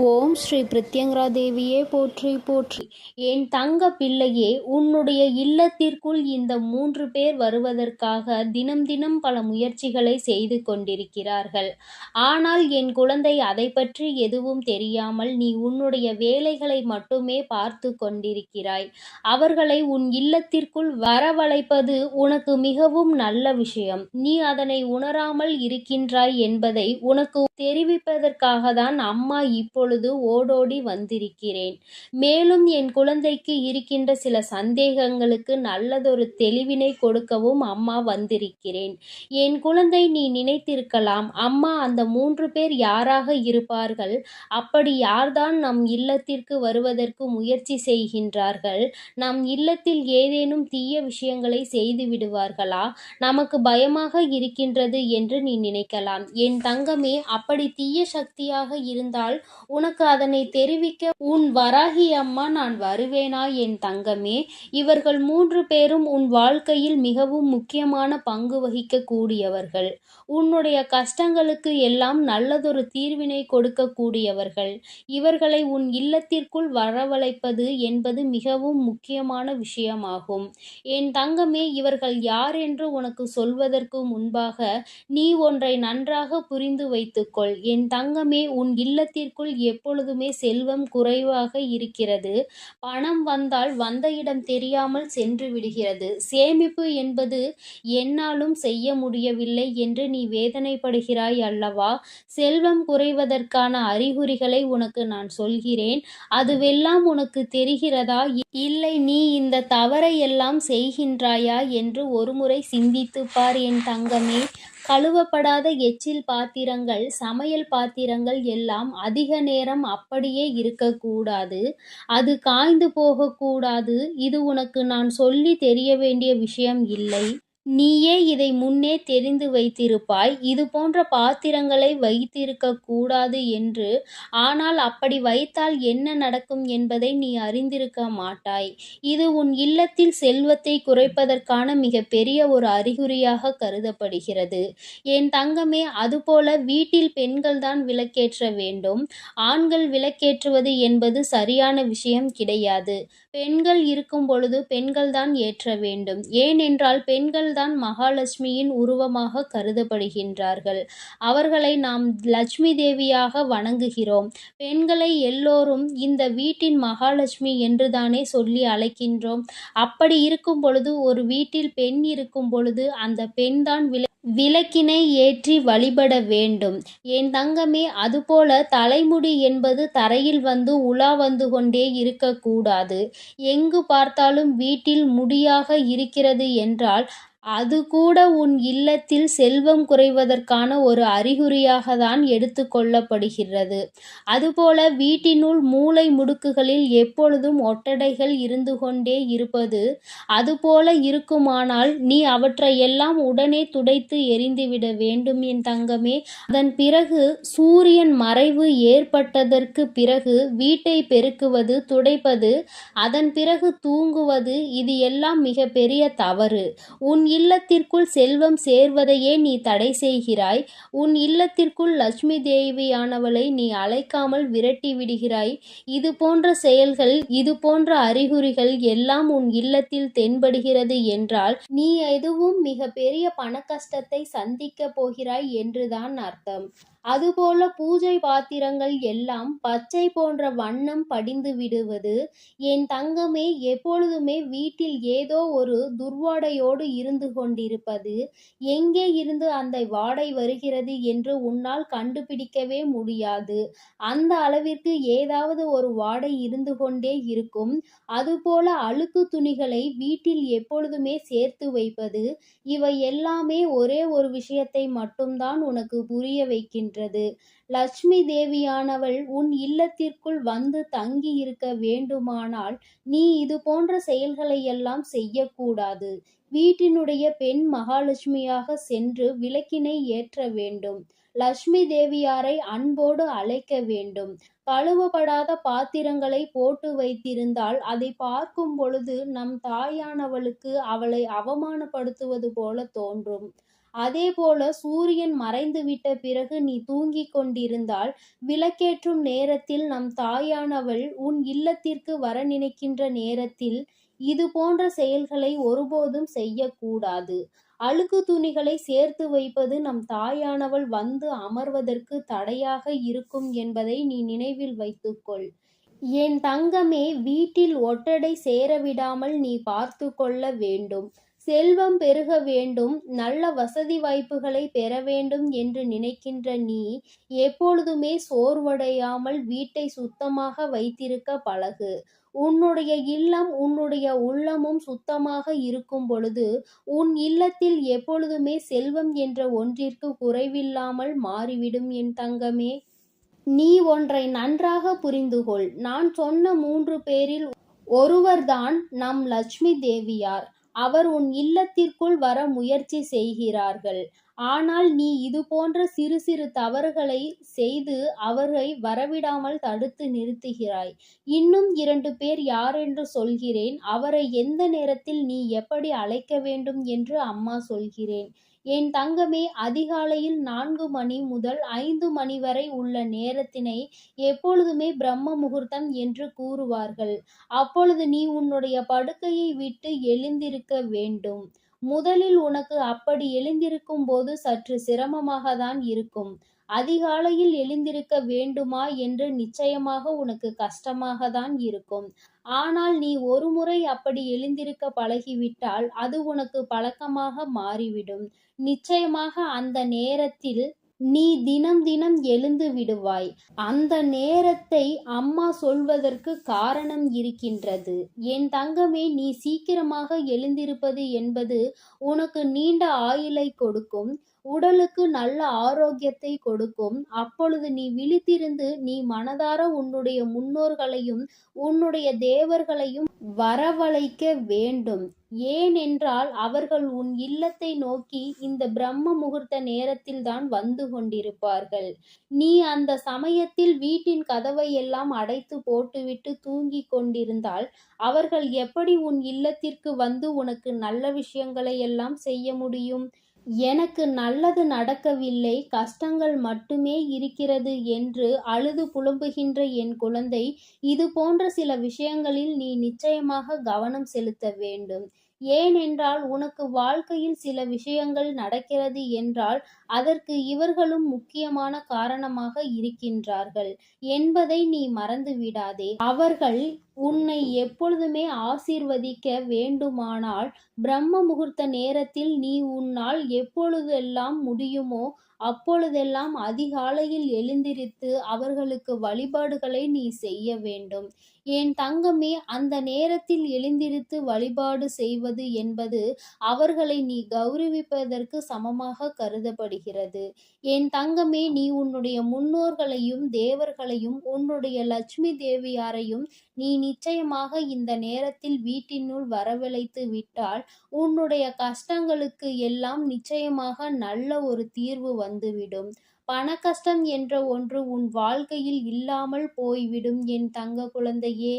ஓம் ஸ்ரீ பிரித்யங்கரா தேவியே போற்றி போற்றி. என் தங்க பிள்ளையே, உன்னுடைய இல்லத்திற்குள் இந்த 3 பேர் வருவதற்காக தினம் தினம் பல முயற்சிகளை செய்து கொண்டிருக்கிறார்கள். ஆனால் என் குழந்தை, அதை பற்றி எதுவும் தெரியாமல் நீ உன்னுடைய வேலைகளை மட்டுமே பார்த்து கொண்டிருக்கிறாய். அவர்களை உன் இல்லத்திற்குள் வரவழைப்பது உனக்கு மிகவும் நல்ல விஷயம். நீ அதனை உணராமல் இருக்கின்றாய் என்பதை உனக்கு தெரிவிப்பதற்காக தான் அம்மா இப்பொழுது ஓடோடி வந்திருக்கிறேன். மேலும் என் குழந்தைக்கு இருக்கின்ற சில சந்தேகங்களுக்கு நல்லதொரு தெளிவினை கொடுக்கவும் அம்மா வந்திருக்கிறேன். என் குழந்தை, நீ நினைத்திருக்கலாம், அம்மா அந்த 3 பேர் யாராக இருப்பார்கள்? அப்படி யார்தான் நம் இல்லத்திற்கு வருவதற்கு முயற்சி செய்கின்றார்கள்? நம் இல்லத்தில் ஏதேனும் தீய விஷயங்களை செய்து விடுவார்களா? நமக்கு பயமாக இருக்கின்றது என்று நீ நினைக்கலாம். என் தங்கமே, அப்படி தீய சக்தியாக இருந்தால் உனக்கு அதனை தெரிவிக்க உன் வராகி அம்மா நான் வருவேனா? என் தங்கமே, இவர்கள் 3 பேரும் உன் வாழ்க்கையில் மிகவும் முக்கியமான பங்கு வகிக்க கூடியவர்கள். உன்னுடைய கஷ்டங்களுக்கு எல்லாம் நல்லதொரு தீர்வினை கொடுக்க கூடியவர்கள். இவர்களை உன் இல்லத்திற்குள் வரவழைப்பது என்பது மிகவும் முக்கியமான விஷயமாகும். என் தங்கமே, இவர்கள் யார் என்று உனக்கு சொல்வதற்கு முன்பாக நீ ஒன்றை நன்றாக புரிந்து வைத்துக்கொள். என் தங்கமே, உன் இல்லத்திற்குள் எப்பொழுதுமே செல்வம் குறைவாக இருக்கிறது. பணம் வந்தால் வந்த இடம் தெரியாமல் சென்று விடுகிறது. சேமிப்பு என்பது என்னாலும் செய்ய முடியவில்லை என்று நீ வேதனைப்படுகிறாய் அல்லவா? செல்வம் குறைவதற்கான அறிகுறிகளை உனக்கு நான் சொல்கிறேன். அதுவெல்லாம் உனக்கு தெரிகிறதா? இல்லை நீ இந்த தவறை எல்லாம் செய்கின்றாயா என்று ஒருமுறை சிந்தித்துப் பார் என் தங்கமே. கழுவப்படாத எச்சில் பாத்திரங்கள், சமையல் பாத்திரங்கள் எல்லாம் அதிக நேரம் அப்படியே இருக்கக்கூடாது. அது காய்ந்து போகக்கூடாது. இது உனக்கு நான் சொல்லி தெரிய வேண்டிய விஷயம் இல்லை. நீயே இதை முன்னே தெரிந்து வைத்திருப்பாய். இது போன்ற பாத்திரங்களை வைத்திருக்க கூடாது என்று. ஆனால் அப்படி வைத்தால் என்ன நடக்கும் என்பதை நீ அறிந்திருக்க மாட்டாய். இது உன் இல்லத்தில் செல்வத்தை குறைப்பதற்கான மிக பெரிய ஒரு அறிகுறியாக கருதப்படுகிறது. என் தங்கமே, அதுபோல வீட்டில் பெண்கள்தான் விளக்கேற்ற வேண்டும். ஆண்கள் விளக்கேற்றுவது என்பது சரியான விஷயம் கிடையாது. பெண்கள் இருக்கும் பொழுது பெண்கள்தான் ஏற்ற வேண்டும். ஏனென்றால் பெண்கள்தான் மகாலட்சுமியின் உருவமாக கருதப்படுகின்றார்கள். அவர்களை நாம் லட்சுமி தேவியாக வணங்குகிறோம். பெண்களை எல்லோரும் இந்த வீட்டின் மகாலட்சுமி என்றுதானே சொல்லி அழைக்கின்றோம். அப்படி இருக்கும் பொழுது, ஒரு வீட்டில் பெண் இருக்கும் பொழுது அந்த பெண்தான் விளக்கினை ஏற்றி வழிபட வேண்டும். என் தங்கமே, அதுபோல தலைமுடி என்பது தரையில் வந்து உலா வந்து கொண்டே இருக்கக்கூடாது. எங்கு பார்த்தாலும் வீட்டில் முடியாக இருக்கிறது என்றால் அது கூட உன் இல்லத்தில் செல்வம் குறைவதற்கான ஒரு அறிகுறியாக தான் எடுத்து கொள்ளப்படுகிறது. அதுபோல வீட்டினுள் மூலை முடுக்குகளில் எப்பொழுதும் ஒட்டடைகள் இருந்து கொண்டே இருப்பது, அதுபோல இருக்குமானால் நீ அவற்றையெல்லாம் உடனே துடைத்து எறிந்துவிட வேண்டும் என் தங்கமே. அதன் பிறகு சூரியன் மறைவு ஏற்பட்டதற்கு பிறகு வீட்டை பெருக்குவது, துடைப்பது, அதன் பிறகு தூங்குவது, இது எல்லாம் மிக பெரிய தவறு. உன் இல்லத்திற்குள் செல்வம் சேர்வதையே நீ தடை செய்கிறாய். உன் இல்லத்திற்குள் லட்சுமி தேவியானவளை நீ அழைக்காமல் விரட்டி விடுகிறாய். இது போன்ற செயல்கள், இது போன்ற அறிகுறிகள் எல்லாம் உன் இல்லத்தில் தென்படுகிறது என்றால் நீ எதுவும் மிக பெரிய பண கஷ்டத்தை சந்திக்க போகிறாய் என்றுதான் அர்த்தம். அதுபோல பூஜை பாத்திரங்கள் எல்லாம் பச்சை போன்ற வண்ணம் படிந்து விடுவது. என் தங்கமே, எப்பொழுதுமே வீட்டில் ஏதோ ஒரு துர்வாடையோடு இருந்து கொண்டிருப்பது, எங்கே இருந்து அந்த வாடை வருகிறது என்று உன்னால் கண்டுபிடிக்கவே முடியாது. அந்த அளவிற்கு ஏதாவது ஒரு வாடை இருந்து கொண்டே இருக்கும். அதுபோல அழுக்கு துணிகளை வீட்டில் எப்பொழுதுமே சேர்த்து வைப்பது, இவை எல்லாமே ஒரே ஒரு விஷயத்தை மட்டும்தான் உனக்கு புரிய வைக்கின்றது. லட்சுமி தேவியானவள் உன் இல்லத்திற்குள் வந்து தங்கி இருக்க வேண்டுமானால் நீ இது போன்ற செயல்களை எல்லாம் செய்யக்கூடாது. வீட்டினுடைய பெண் மகாலட்சுமியாக சென்று விளக்கினை ஏற்ற வேண்டும். லட்சுமி தேவியாரை அன்போடு அழைக்க வேண்டும். கழுவப்படாத பாத்திரங்களை போட்டு வைத்திருந்தால் அதை பார்க்கும் பொழுது நம் தாயானவளுக்கு அவளை அவமானப்படுத்துவது போல தோன்றும். அதேபோல சூரியன் மறைந்துவிட்ட பிறகு நீ தூங்கிக் கொண்டிருந்தால், விளக்கேற்றும் நேரத்தில் நம் தாயானவள் உன் இல்லத்திற்கு வர நினைக்கின்ற நேரத்தில் இது போன்ற செயல்களை ஒருபோதும் செய்யக்கூடாது. அழுக்கு துணிகளை சேர்த்து வைப்பது நம் தாயானவள் வந்து அமர்வதற்கு தடையாக இருக்கும் என்பதை நீ நினைவில் வைத்துக்கொள். என் தங்கமே, வீட்டில் ஒட்டடை சேரவிடாமல் நீ பார்த்து கொள்ள வேண்டும். செல்வம் பெருக வேண்டும், நல்ல வசதி வாய்ப்புகளை பெற வேண்டும் என்று நினைக்கின்ற நீ எப்பொழுதுமே சோர்வடையாமல் வீட்டை சுத்தமாக வைத்திருக்க பழகு. உன்னுடைய இல்லம் உன்னுடைய உள்ளமும் சுத்தமாக இருக்கும் பொழுது உன் இல்லத்தில் எப்பொழுதுமே செல்வம் என்ற ஒன்றிற்கு குறைவில்லாமல் மாறிவிடும் என் தங்கமே. நீ ஒன்றை நன்றாக புரிந்துகொள். நான் சொன்ன 3 பேரில் ஒருவர்தான் நம் லட்சுமி தேவியார். அவர் உன் இல்லத்திற்குள் வர முயற்சி செய்கிறார்கள். ஆனால் நீ இது போன்ற சிறு சிறு தவறுகளை செய்து அவரை வரவிடாமல் தடுத்து நிறுத்துகிறாய். இன்னும் 2 பேர் யாரென்று சொல்கிறேன். அவரை எந்த நேரத்தில் நீ எப்படி அழைக்க வேண்டும் என்று அம்மா சொல்கிறேன். என் தங்கமே, அதிகாலையில் 4 மணி முதல் 5 மணி வரை உள்ள நேரத்தினை எப்பொழுதுமே பிரம்ம முகூர்த்தம் என்று கூறுவார்கள். அப்பொழுது நீ உன்னுடைய படுக்கையை விட்டு எழுந்திருக்க வேண்டும். முதலில் உனக்கு அப்படி எழுந்திருக்கும் போது சற்று சிரமமாக தான் இருக்கும். அதிகாலையில் எழுந்திருக்க வேண்டுமா என்று நிச்சயமாக உனக்கு கஷ்டமாக தான் இருக்கும். ஆனால் நீ ஒரு முறை அப்படி எழுந்திருக்க பழகிவிட்டால் அது உனக்கு பழக்கமாக மாறிவிடும். நிச்சயமாக அந்த நேரத்தில் நீ தினம் தினம் எழுந்து விடுவாய். அந்த நேரத்தை அம்மா சொல்வதற்கு காரணம் இருக்கின்றது. என் தங்கமே, நீ சீக்கிரமாக எழுந்திருப்பது என்பது உனக்கு நீண்ட ஆயுளை கொடுக்கும், உடலுக்கு நல்ல ஆரோக்கியத்தை கொடுக்கும். அப்பொழுது நீ விழித்திருந்து நீ மனதார உன்னுடைய முன்னோர்களையும் உன்னுடைய தேவர்களையும் வரவழைக்க வேண்டும். ஏனென்றால் அவர்கள் உன் இல்லத்தை நோக்கி இந்த பிரம்ம முகூர்த்த நேரத்தில்தான் வந்து கொண்டிருப்பார்கள். நீ அந்த சமயத்தில் வீட்டின் கதவை எல்லாம் அடைத்து போட்டுவிட்டு தூங்கிக் கொண்டிருந்தால் அவர்கள் எப்படி உன் இல்லத்திற்கு வந்து உனக்கு நல்ல விஷயங்களை எல்லாம் செய்ய முடியும்? எனக்கு நல்லது நடக்கவில்லை, கஷ்டங்கள் மட்டுமே இருக்கிறது என்று அழுது புலம்புகின்ற என் குழந்தை, இது போன்ற சில விஷயங்களில் நீ நிச்சயமாக கவனம் செலுத்த வேண்டும். ஏனென்றால் உனக்கு வாழ்க்கையில் சில விஷயங்கள் நடக்கிறது என்றால் அதற்கு இவர்களும் முக்கியமான காரணமாக இருக்கின்றார்கள் என்பதை நீ மறந்து விடாதே. அவர்கள் உன்னை எப்பொழுதுமே ஆசீர்வதிக்க வேண்டுமானால் பிரம்ம முகூர்த்த நேரத்தில் நீ உன்னால் எப்பொழுதெல்லாம் முடியுமோ அப்பொழுதெல்லாம் அதிகாலையில் எழுந்திருத்து அவர்களுக்கு வழிபாடுகளை நீ செய்ய வேண்டும். என் தங்கமே, அந்த நேரத்தில் எழுந்திருத்து வழிபாடு செய்வது என்பது அவர்களை நீ கௌரவிப்பதற்கு சமமாக கருதப்படுகிறது. என் தங்கமே, நீ உன்னுடைய முன்னோர்களையும் தேவர்களையும் உன்னுடைய லட்சுமி தேவியாரையும் நீ நிச்சயமாக இந்த நேரத்தில் வீட்டினுள் வரவழைத்து விட்டால் உன்னுடைய கஷ்டங்களுக்கு எல்லாம் நிச்சயமாக நல்ல ஒரு தீர்வு வந்துவிடும். பண கஷ்டம் என்ற ஒன்று உன் வாழ்க்கையில் இல்லாமல் போய்விடும் என் தங்க குழந்தையே.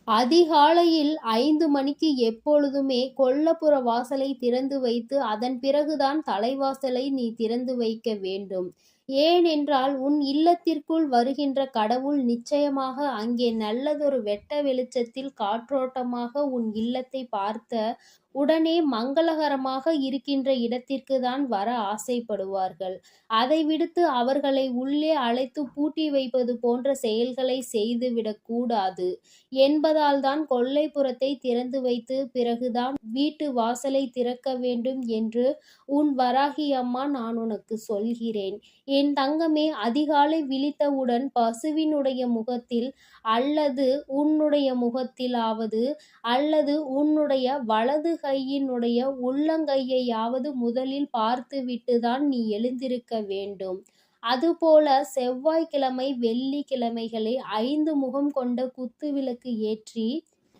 அதிகாலையில் 5 மணிக்கு எப்பொழுதுமே கொல்லப்புற வாசலை திறந்து வைத்து அதன் பிறகுதான் தலைவாசலை நீ திறந்து வைக்க வேண்டும். ஏனென்றால் உன் இல்லத்திற்குள் வருகின்ற கடவுள் நிச்சயமாக அங்கே நல்லதொரு வெட்ட வெளிச்சத்தில் காற்றோட்டமாக உன் இல்லத்தை பார்த்த உடனே மங்களகரமாக இருக்கின்ற இடத்திற்கு தான் வர ஆசைப்படுவார்கள். அதை விடுத்து அவர்களை உள்ளே அழைத்து பூட்டி வைப்பது போன்ற செயல்களை செய்துவிடக் கூடாது என்பதால் தான் கொல்லைப்புறத்தை திறந்து வைத்து பிறகுதான் வீட்டு வாசலை திறக்க வேண்டும் என்று உன் வராகி அம்மா நான் உனக்கு சொல்கிறேன். என் தங்கமே, அதிகாலை விழித்தவுடன் பசுவினுடைய முகத்தில் அல்லது உன்னுடைய முகத்திலாவது அல்லது உன்னுடைய வலது கையினுடைய உள்ளங்கையையாவது முதலில் பார்த்துவிட்டுதான் நீ எழுந்திருக்க வேண்டும். அதுபோல செவ்வாய்க்கிழமை வெள்ளிக்கிழமைகளில் 5 முகம் கொண்ட குத்து விளக்கு ஏற்றி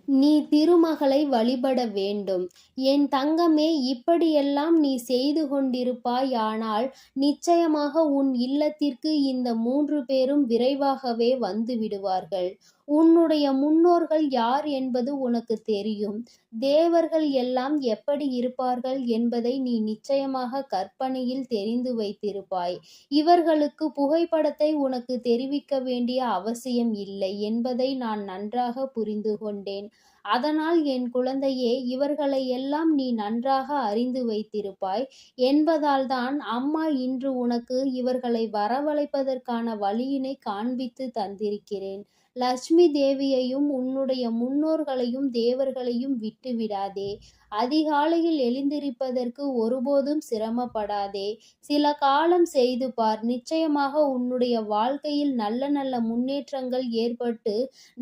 நீ திருமகளை வழிபட வேண்டும். என் தங்கமே, இப்படியெல்லாம் நீ செய்து கொண்டிருப்பாயானால் நிச்சயமாக உன் இல்லத்திற்கு இந்த 3 பேரும் விரைவாகவே வந்து விடுவார்கள். உன்னுடைய முன்னோர்கள் யார் என்பது உனக்கு தெரியும். தேவர்கள் எல்லாம் எப்படி இருப்பார்கள் என்பதை நீ நிச்சயமாக கற்பனையில் தெரிந்து வைத்திருப்பாய். இவர்களுக்கு புகைப்படத்தை உனக்கு தெரிவிக்க வேண்டிய அவசியம் இல்லை என்பதை நான் நன்றாக புரிந்து கொண்டேன். அதனால் என் குழந்தையே, இவர்களை எல்லாம் நீ நன்றாக அறிந்து வைத்திருப்பாய் என்பதால்தான் அம்மா இன்று உனக்கு இவர்களை வரவழைப்பதற்கான வழியினை காண்பித்து தந்திருக்கிறேன். லட்சுமி தேவியையும் உன்னுடைய முன்னோர்களையும் தேவர்களையும் விட்டுவிடாதே. அதிகாலையில் எழுந்திருப்பதற்கு ஒருபோதும் சிரமப்படாதே. சில காலம் செய்து பார். நிச்சயமாக உன்னுடைய வாழ்க்கையில் நல்ல நல்ல முன்னேற்றங்கள் ஏற்பட்டு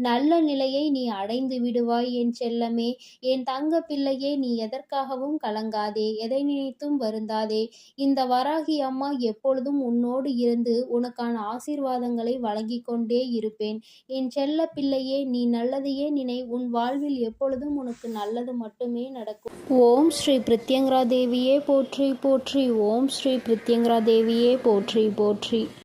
நல்ல நிலையை நீ அடைந்து விடுவாய் என் செல்லமே. என் தங்க பிள்ளையே, நீ எதற்காகவும் கலங்காதே, எதை நினைத்தும் வருந்தாதே. இந்த வராகி அம்மா எப்பொழுதும் உன்னோடு இருந்து உனக்கான ஆசீர்வாதங்களை வழங்கிக் கொண்டே இருப்பேன். என் செல்ல பிள்ளையே, நீ நல்லதையே நினை. உன் வாழ்வில் எப்பொழுதும் உனக்கு நல்லது மட்டுமே நடக்கும். ஓம் ஸ்ரீ பிரத்யங்கரா தேவியே போற்றி போற்றி. ஓம் ஸ்ரீ பிரத்யங்கரா தேவியே போற்றி போற்றி.